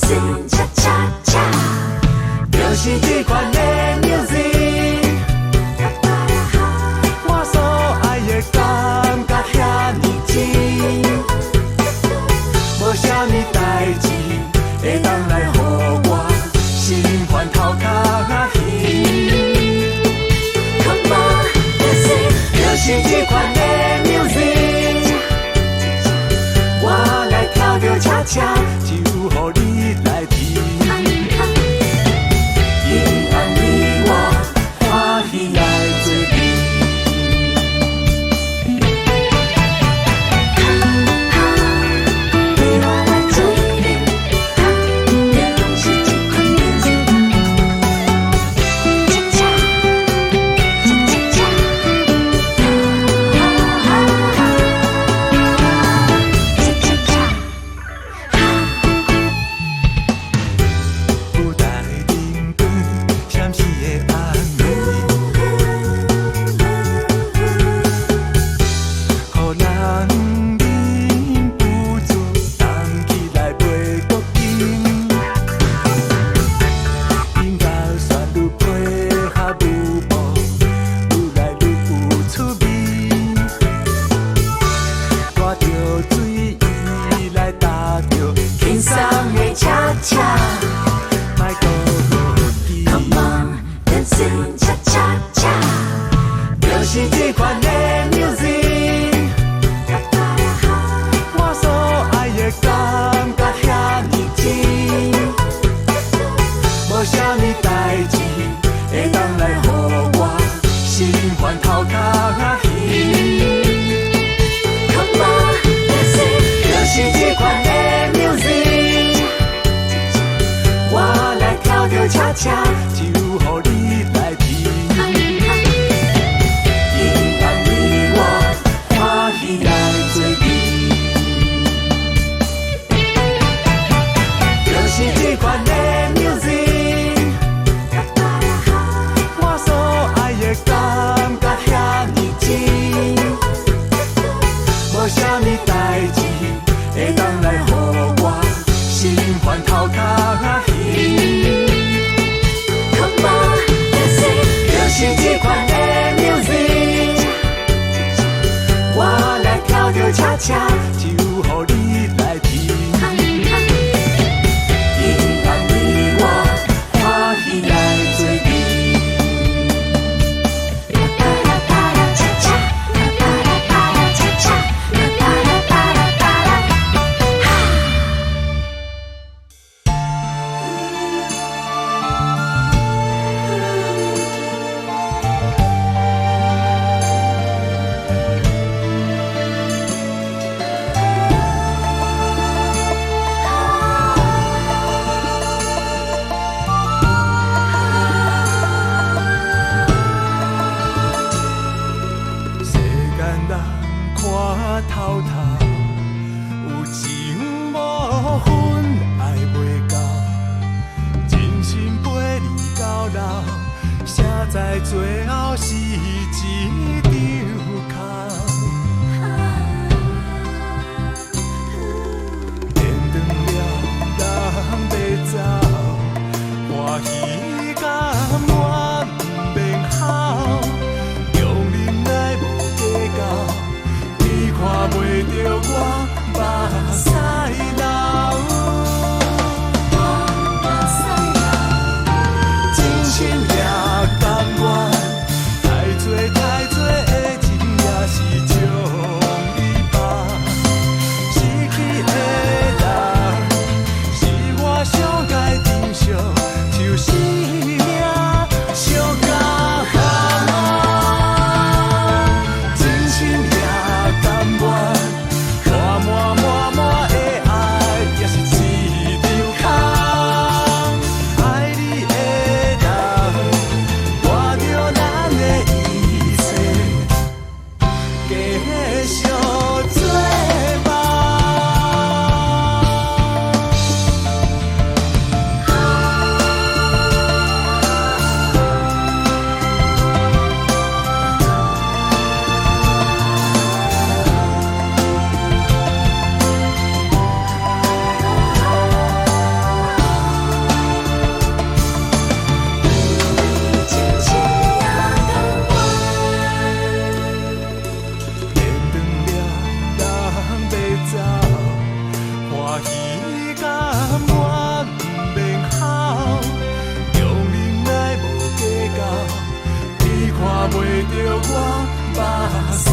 dancing cha cha cha，就是这款的 music， 我所爱的感觉遐尼真，无啥物代志会当来予我心烦头壳晕。Come on， 就是这款的 music， 我来跳着恰恰，就予你来听。因安你我欢喜来做阵。你我来做阵，就是这款 music， 恰恰恰恰恰，恰恰恰。有台灯光闪烁的暗暝，予人忍不住动起来飞国境。音乐旋律配合舞步，愈来愈有趣味。带着水意来搭着轻松的恰恰。莫搁落机 Come on， dancing cha cha cha， 就是这款的 music， 我所爱的感觉遐尼真，无啥物代志会当来予我心烦头壳晕。Come on， dancing， 就是这款的 music， 我来跳着恰恰，就予你来听。因安你我欢喜来做阵，就是这款的 music， 我所爱的感觉遐尼真，无啥物代志会当来予我心烦头壳晕。Come on， dancing， 就是这款的 music， 我来跳着恰恰，就予你来听。因安你我欢喜来做阵。巴拉巴拉恰恰，巴拉巴拉恰恰，巴拉巴拉巴拉，世间人看透透，有情无分爱袂到，真心陪你到老，谁知最后是一场空。电断了，人要走，欢喜甲满面好，用忍耐无计较，你看袂着我目屎流。真心也甘愿来做我目